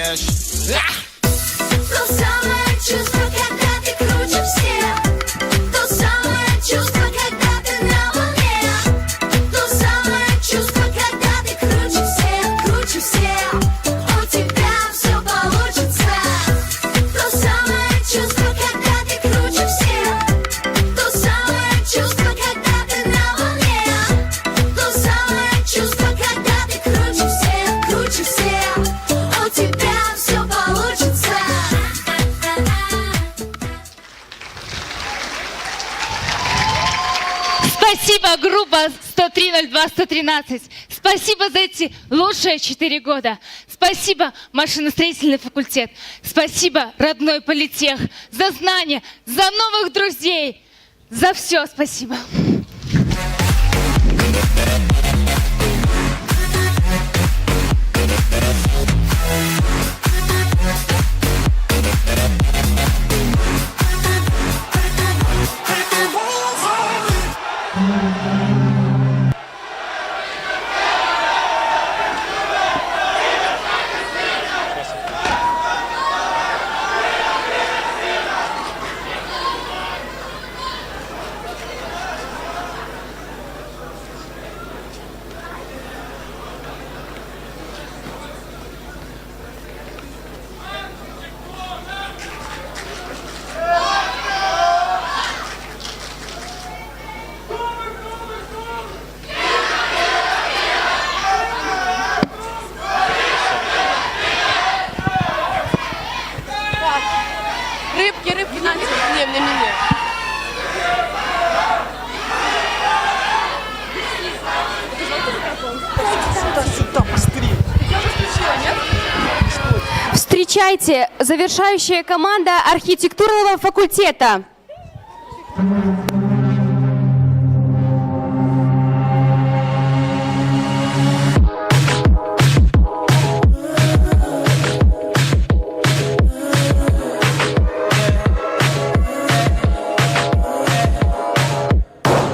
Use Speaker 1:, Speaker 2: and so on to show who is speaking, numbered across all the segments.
Speaker 1: вещь.
Speaker 2: То самое чувство, когда ты круче всех. То самое чувство, когда ты на волне. То самое чувство, когда ты круче всех, круче всех. У тебя все получится. То самое чувство, когда ты круче всех. То самое чувство, когда ты на волне. То самое чувство, когда ты круче всех, круче всех. У тебя все получится.
Speaker 3: Спасибо, группа 103-02-113. Спасибо за эти лучшие 4 года. Спасибо, машиностроительный факультет. Спасибо, родной политех, за знания, за новых друзей. За все спасибо.
Speaker 4: Рыбки, на, не.
Speaker 5: Встречайте, завершающая команда архитектурного факультета.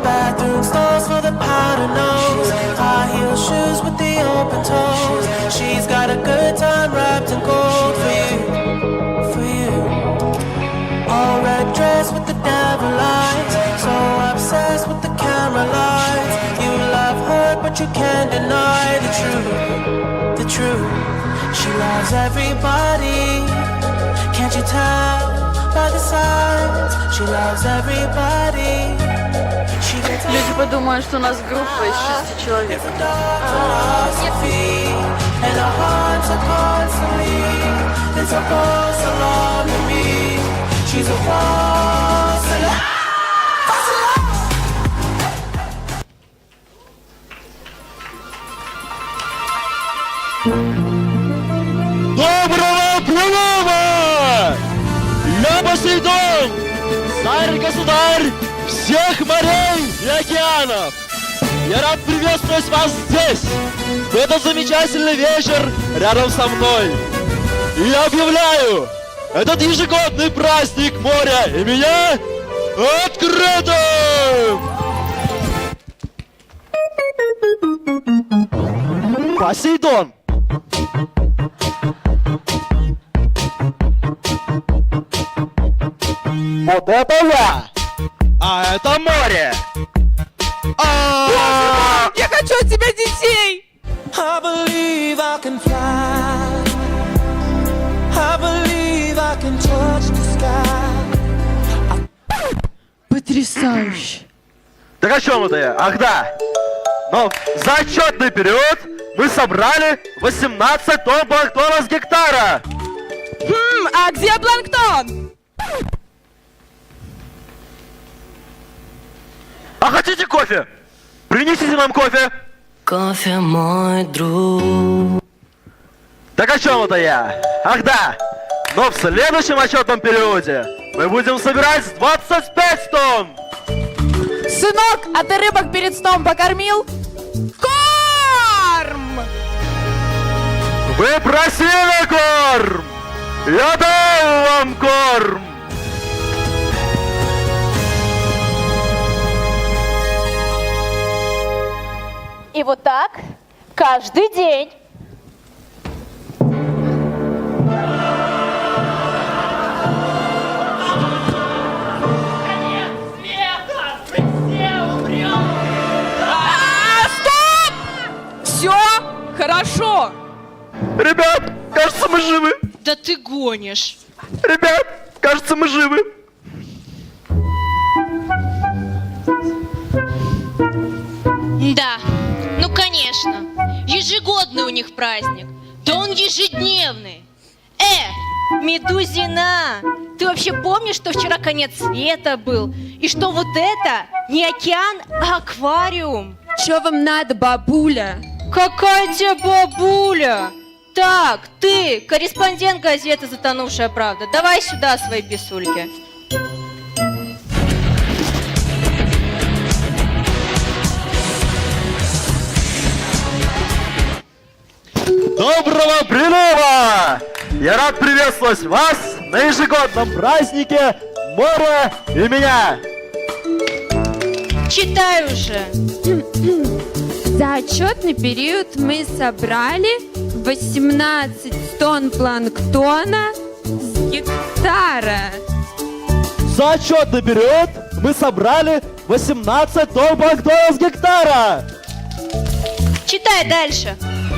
Speaker 6: Bathroom stalls for the powder nose, high heel shoes with the open toes. She's got a good time wrapped in gold for you, for you. All red dress with the devil eyes, so obsessed with the camera lights. You love her, but you can't deny the truth, the truth. She loves everybody, can't you tell by the signs? She loves everybody.
Speaker 4: Люди подумают, что у нас группа из 6 человек.
Speaker 7: Доброго плава! Я Посейдон, царь-государь всех морей и океанов! Я рад приветствовать вас здесь, в этот замечательный вечер рядом со мной. И я объявляю этот ежегодный праздник моря и меня открытым! Посейдон! Вот это я! А это море!
Speaker 4: Я хочу от тебя детей!
Speaker 6: I believe I can fly. I believe I can touch the sky.
Speaker 4: Потрясающе!
Speaker 7: Так о чем это я? Ах да! Но за отчетный период мы собрали 18 тонн планктона с гектара!
Speaker 4: А где планктон?
Speaker 7: А хотите кофе? Принесите нам кофе!
Speaker 6: Кофе, мой друг.
Speaker 7: Так о чем это я? Ах да! Но в следующем отчетном периоде мы будем собирать 25 тонн!
Speaker 4: Сынок, а ты рыбок перед сном покормил? Корм!
Speaker 7: Вы просили корм! Я дал вам корм!
Speaker 3: И вот так каждый день.
Speaker 7: кажется, мы живы.
Speaker 3: Да ты гонишь.
Speaker 7: Ребят, кажется, мы живы.
Speaker 1: Да, ну конечно. Ежегодный у них праздник. Да он ежедневный. Медузина, ты вообще помнишь, что вчера конец света был? И что вот это не океан, а аквариум?
Speaker 5: Что вам надо, бабуля?
Speaker 1: Какая тебе бабуля? Так, ты, корреспондент газеты «Затонувшая правда», давай сюда свои писульки.
Speaker 7: Доброго прилива! Я рад приветствовать вас на ежегодном празднике моря и меня.
Speaker 1: Читай уже.
Speaker 5: За отчетный период мы собрали 18 тонн планктона с гектара.
Speaker 7: За отчетный период мы собрали 18 тонн планктона с гектара.
Speaker 1: Читай дальше.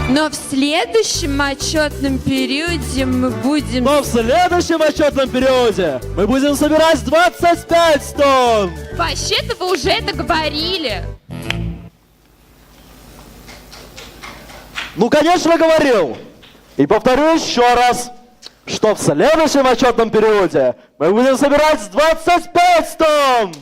Speaker 5: Но в следующем отчетном периоде мы будем...
Speaker 7: Но в следующем отчетном периоде мы будем собирать 25 тонн.
Speaker 5: Вообще-то вы уже это говорили.
Speaker 7: Ну, конечно, говорил. И повторю еще раз, что в следующем отчетном периоде мы будем собирать 25 тонн.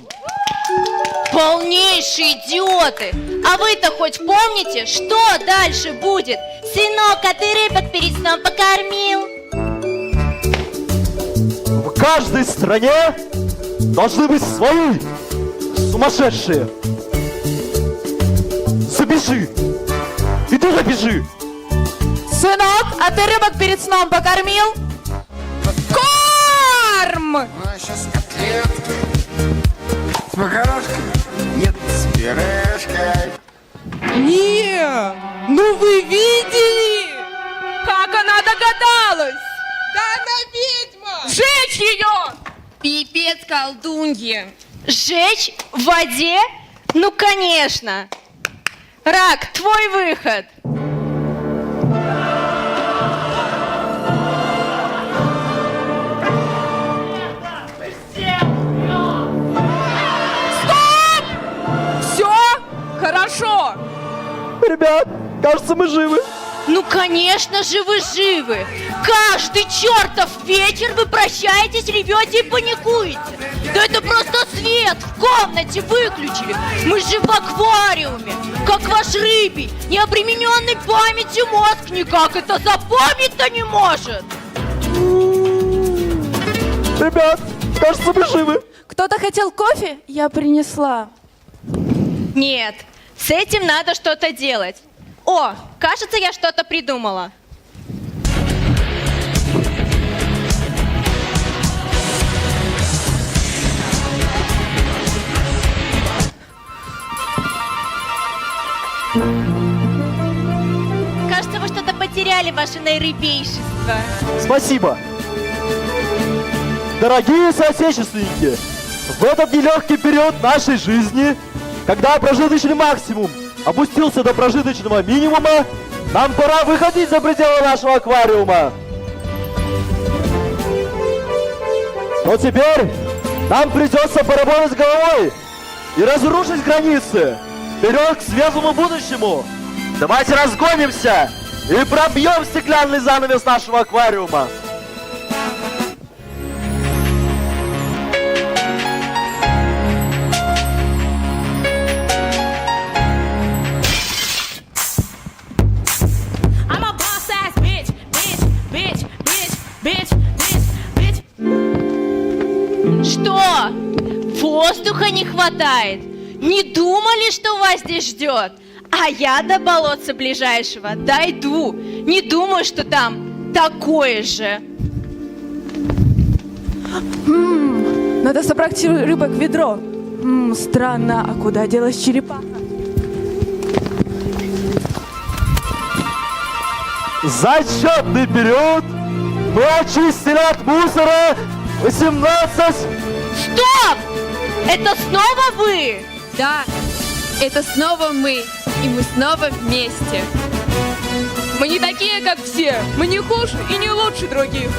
Speaker 1: Полнейшие идиоты! А вы-то хоть помните, что дальше будет? Сынок, а ты рыбок перед сном покормил?
Speaker 7: В каждой стране должны быть свои сумасшедшие. Запиши. И ты запиши.
Speaker 4: Сынок, а ты рыбок перед сном покормил? Корм!
Speaker 8: Сейчас котлетки с макарошкой, нет, с пюрешкой.
Speaker 4: Не, ну вы видели? Как она догадалась? Да она ведьма! Сжечь ее!
Speaker 5: Пипец колдунья.
Speaker 1: Сжечь в воде? Ну, конечно! Рак, твой выход!
Speaker 4: Все? Хорошо.
Speaker 7: Ребят, кажется, мы живы.
Speaker 1: Ну, конечно же, вы живы! Каждый чертов вечер вы прощаетесь, ревете и паникуете! Да это просто свет в комнате выключили! Мы же в аквариуме! Как ваш рыбий, необремененный памятью мозг никак это запомнить-то не может!
Speaker 7: Ребят, кажется, мы живы.
Speaker 4: Кто-то хотел кофе? Я принесла.
Speaker 1: Нет, с этим надо что-то делать. О, кажется, я что-то придумала. Кажется, вы что-то потеряли, ваше наирыбейшество.
Speaker 7: Спасибо. Дорогие соотечественники, в этот нелегкий период нашей жизни, когда прожиточный максимум опустился до прожиточного минимума, нам пора выходить за пределы нашего аквариума. Но теперь нам придется поработать головой и разрушить границы. Вперед к светлому будущему. Давайте разгонимся и пробьем стеклянный занавес нашего аквариума.
Speaker 9: I'm a boss ass bitch, bitch, bitch, bitch, bitch, bitch, bitch.
Speaker 1: Что? Воздуха не хватает? Не думали, что вас здесь ждет? А я до болотца ближайшего дойду. Не думаю, что там такое же.
Speaker 4: Надо собрать рыбок в ведро. Странно, а куда делась черепаха?
Speaker 7: За отчетный период мы очистили от мусора 18...
Speaker 1: Стоп! Это снова вы?
Speaker 5: Да, это снова мы, и мы снова вместе. Мы не такие, как все. Мы не хуже и не лучше других.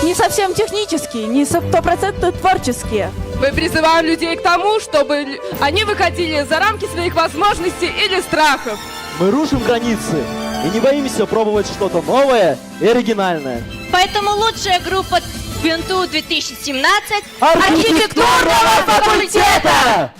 Speaker 4: Не совсем технические, не 100% творческие.
Speaker 5: Мы призываем людей к тому, чтобы они выходили за рамки своих возможностей или страхов.
Speaker 7: Мы рушим границы и не боимся пробовать что-то новое и оригинальное.
Speaker 1: Поэтому лучшая группа БНТУ 2017
Speaker 7: Архитектурного факультета!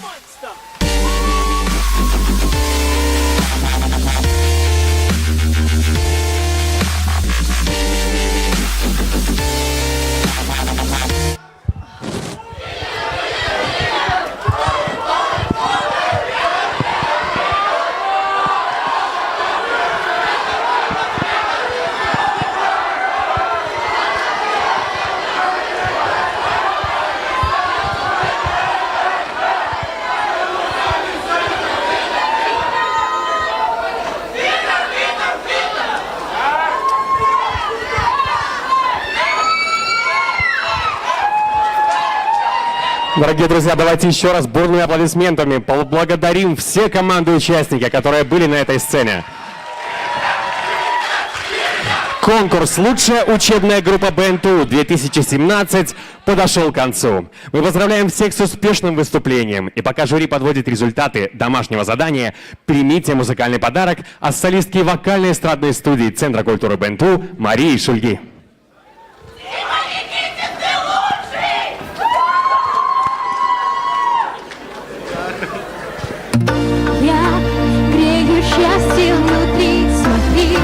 Speaker 10: Дорогие друзья, давайте еще раз бурными аплодисментами поблагодарим все команды и участники, которые были на этой сцене. Конкурс «Лучшая учебная группа БНТУ-2017» подошел к концу. Мы поздравляем всех с успешным выступлением. И пока жюри подводит результаты домашнего задания, примите музыкальный подарок от солистки вокально-эстрадной студии Центра культуры БНТУ Марии Шульги.
Speaker 2: Я грею счастье внутри, смотри,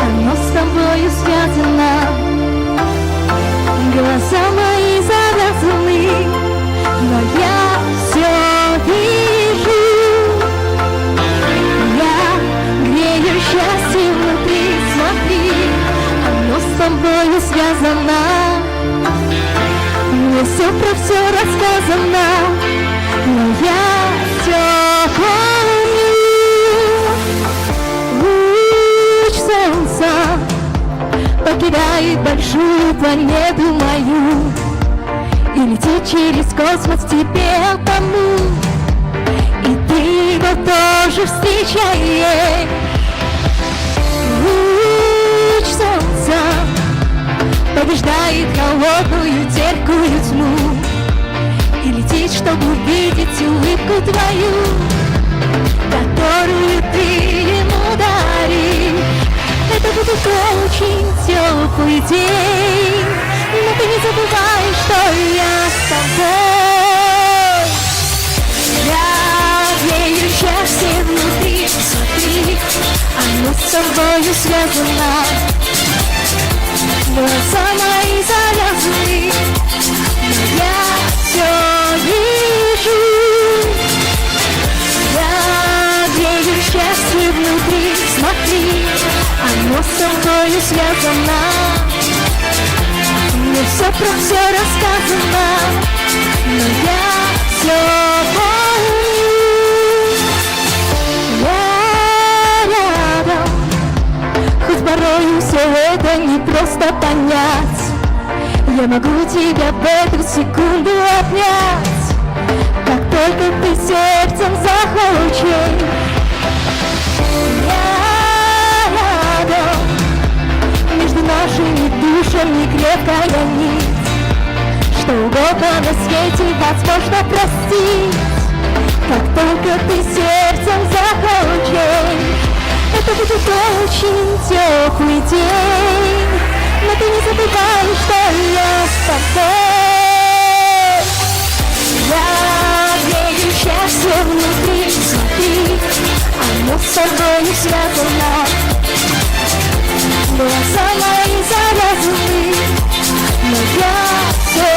Speaker 2: оно с тобою связано. Глаза мои завязаны, но я все вижу. Я грею счастье внутри, смотри, оно с тобою связано. Мне все рассказано, но я все помню. Луч солнца покидает большую планету мою и летит через космос к тебе одному. И ты его тоже встречаешь. Луч солнца побеждает холодную терпкую тьму и летит, чтобы увидеть улыбку твою, которую ты ему даришь. Это будет очень теплый день, но ты не забывай, что я с тобой. Я грею счастье внутри, смотри, оно с тобою связано. Глаза мои завязаны, но я все вижу. Я грею счастье внутри, смотри, оно с тобою связано. Мне все рассказано, но я все помню. Я рядом, хоть порою все это не просто понять. Я могу тебя в эту секунду обнять, как только ты сердцем захочешь. Я рядом, между нашими душами крепкая нить. Что угодно на свете возможно простить, как только ты сердцем захочешь. Это будет очень теплый день, но ты не забывай, что я с тобой. Я грею счастье внутри, смотри, оно с тобой связано. Глаза мои завязаны, но я все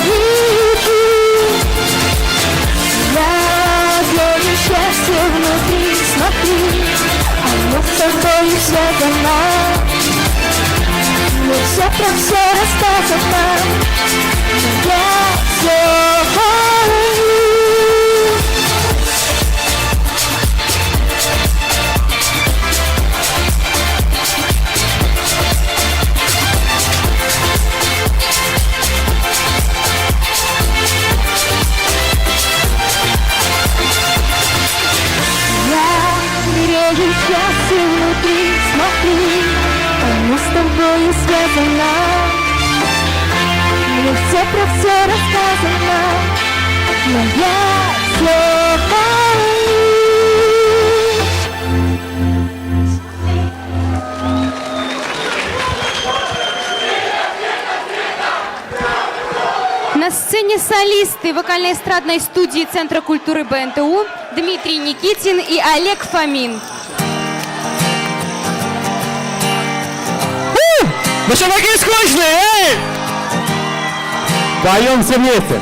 Speaker 2: вижу. Я грею счастье внутри, смотри, оно с тобой связано. Мне все рассказано, но я все помню. Я грею счастье внутри, смотри,
Speaker 4: сказано, мне все про все рассказано, но я все боюсь.
Speaker 3: На сцене солисты вокально-эстрадной студии Центра культуры БНТУ Дмитрий Никитин и Олег Фомин.
Speaker 10: Ну что такие скучные, эй! Поем все вместе.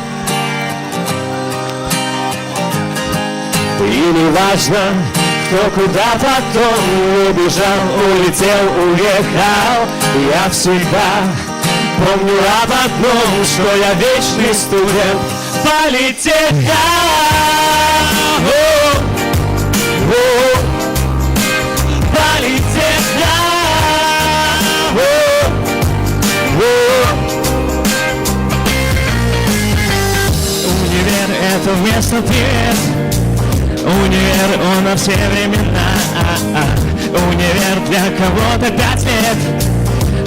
Speaker 10: И не важно, кто куда потом убежал, улетел, уехал. Я всегда помню об одном, что я вечный студент политеха. Политеха. Универ — это вместо привет. Универ, он на все времена. Универ для кого-то 5 лет.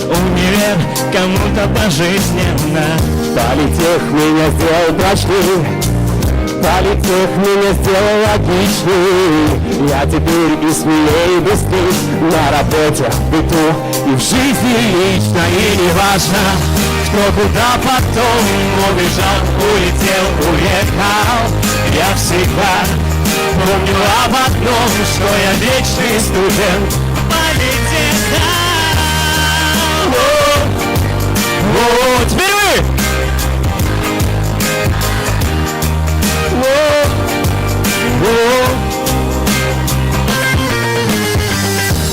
Speaker 10: Универ кому-то пожизненно. Политех меня сделал прочнее. Политех меня сделал логичнее. Я теперь и смелее, и быстрее. На работе, в быту и в жизни лично. И не важно, кто куда потом убежал, улетел, уехал. Я всегда помню об одном, что я вечный студент политеха. Теперь вы!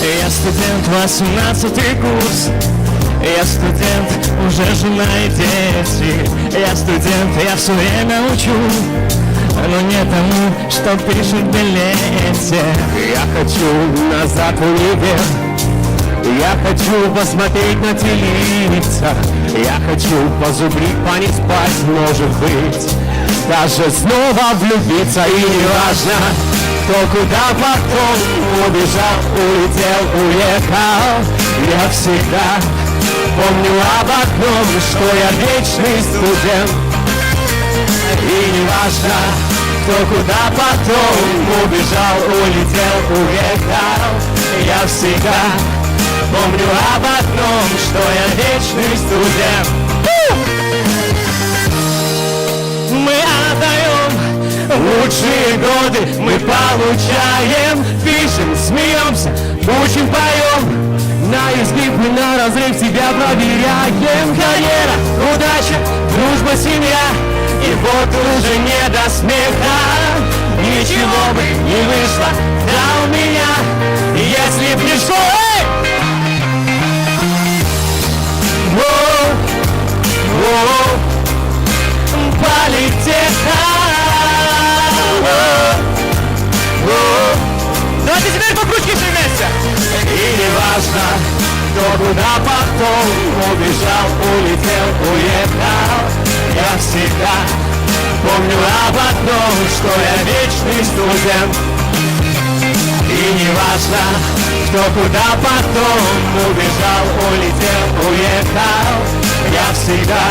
Speaker 10: Я студент, 18-й курс. Я студент, уже жена и дети. Я студент, я все время учу, но не тому, что пишет в билете. Я хочу назад в универ. Я хочу посмотреть на телевизор. Я хочу позубрить, не спать, может быть, даже снова влюбиться. И не важно, кто куда потом убежал, улетел, уехал. Я всегда помню об одном, что я вечный студент. И не важно, кто куда потом убежал, улетел, уехал. Я всегда помню об одном, что я вечный студент. Мы отдаем лучшие годы, мы получаем, пишем, смеемся, учим, поем. На изгиб и на разрыв себя проверяем. Карьера, удача, дружба, семья. И вот уже не до смеха. Ничего бы не вышло, да у меня, если б не шло. Политеха. Давайте теперь покрутки все вместе. И не важно, кто куда потом убежал, улетел, уехал. Я всегда помню об одном, что я вечный студент. И не важно, кто куда потом убежал, улетел, уехал. Я всегда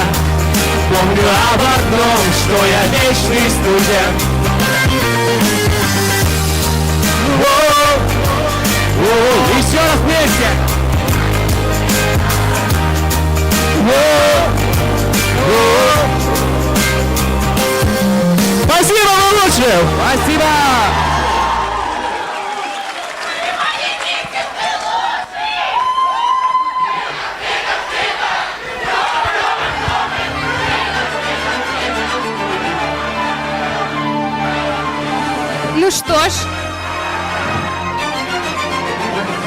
Speaker 10: помню об одном, что я вечный студент. Еще раз вместе. Спасибо вам лучше. Спасибо.
Speaker 3: Ну что ж,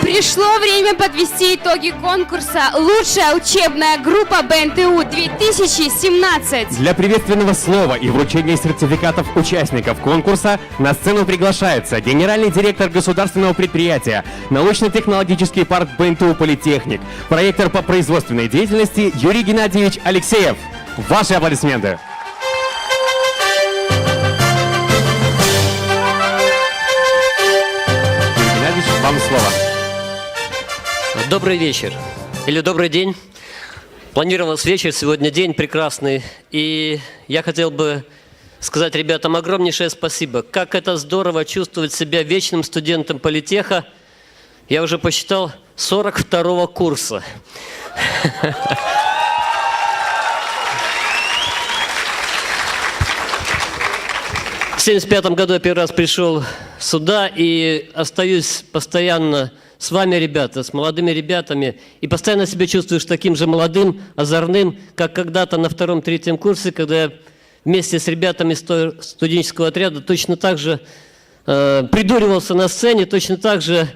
Speaker 3: пришло время подвести итоги конкурса «Лучшая учебная группа БНТУ-2017».
Speaker 10: Для приветственного слова и вручения сертификатов участников конкурса на сцену приглашается генеральный директор государственного предприятия научно-технологический парк БНТУ «Политехник», проектор по производственной деятельности Юрий Геннадьевич Алексеев. Ваши аплодисменты. Юрий Геннадьевич, вам слово.
Speaker 11: Добрый вечер или добрый день. Планировался вечер, сегодня день прекрасный. И я хотел бы сказать ребятам огромнейшее спасибо. Как это здорово чувствовать себя вечным студентом политеха. Я уже посчитал 42-го курса. В 1975 году я первый раз пришел сюда и остаюсь постоянно с вами, ребята, с молодыми ребятами. И постоянно себя чувствуешь таким же молодым, озорным, как когда-то на 2-3 курсе, когда я вместе с ребятами студенческого отряда точно так же придуривался на сцене, точно так же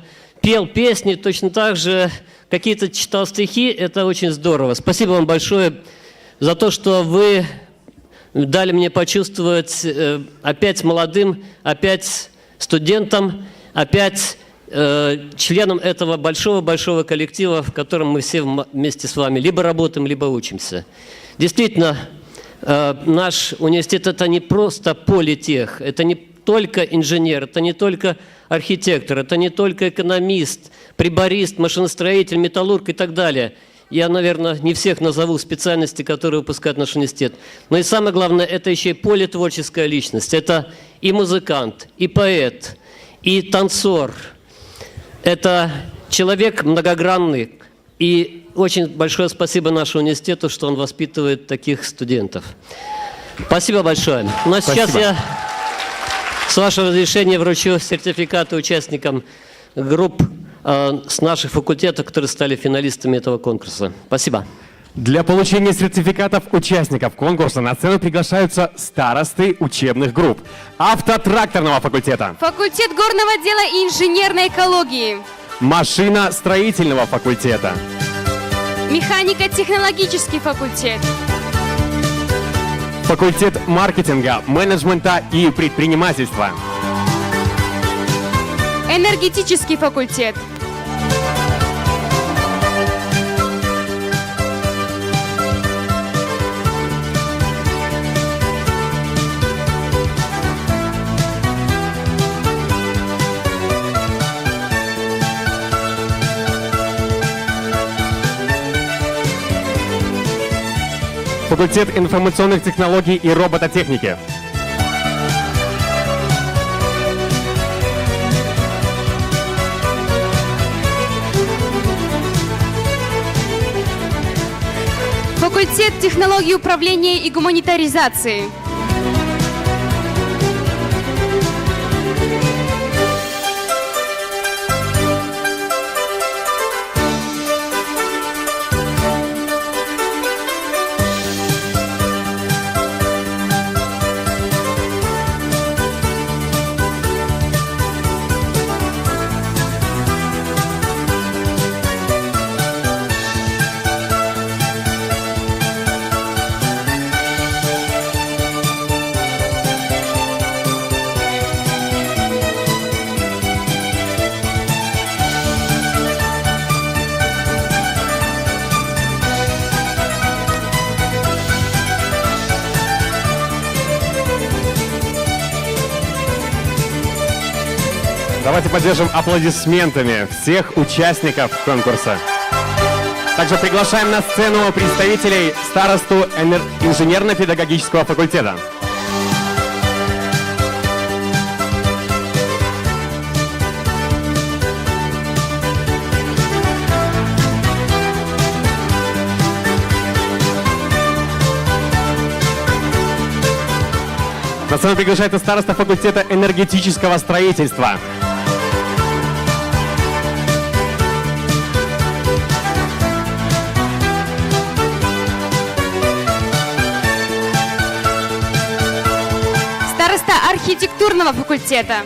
Speaker 11: пел песни, точно так же какие-то читал стихи. Это очень здорово. Спасибо вам большое за то, что вы дали мне почувствовать опять молодым, опять студентом, опять членом этого большого-большого коллектива, в котором мы все вместе с вами либо работаем, либо учимся. Действительно, наш университет – это не просто политех, это не только инженер, это не только архитектор, это не только экономист, приборист, машиностроитель, металлург и так далее. Я, наверное, не всех назову специальности, которые выпускает наш университет. Но и самое главное, это еще и политворческая личность. Это и музыкант, и поэт, и танцор. Это человек многогранный. И очень большое спасибо нашему университету, что он воспитывает таких студентов. Спасибо большое. Ну а сейчас я, с вашего разрешения, вручу сертификаты участникам групп с наших факультетов, которые стали финалистами этого конкурса. Спасибо.
Speaker 10: Для получения сертификатов участников конкурса на сцену приглашаются старосты учебных групп автотракторного факультета,
Speaker 5: Факультет горного дела и инженерной экологии,
Speaker 10: машиностроительного факультета,
Speaker 5: механико-технологический факультет,
Speaker 10: факультет маркетинга, менеджмента и предпринимательства,
Speaker 5: энергетический факультет,
Speaker 10: факультет информационных технологий и робототехники,
Speaker 5: факультет технологий управления и гуманитаризации,
Speaker 10: Давайте поддержим аплодисментами всех участников конкурса. Также приглашаем на сцену представителей старосту инженерно-педагогического факультета. На сцену приглашается староста факультета энергетического строительства.
Speaker 5: староста архитектурного факультета,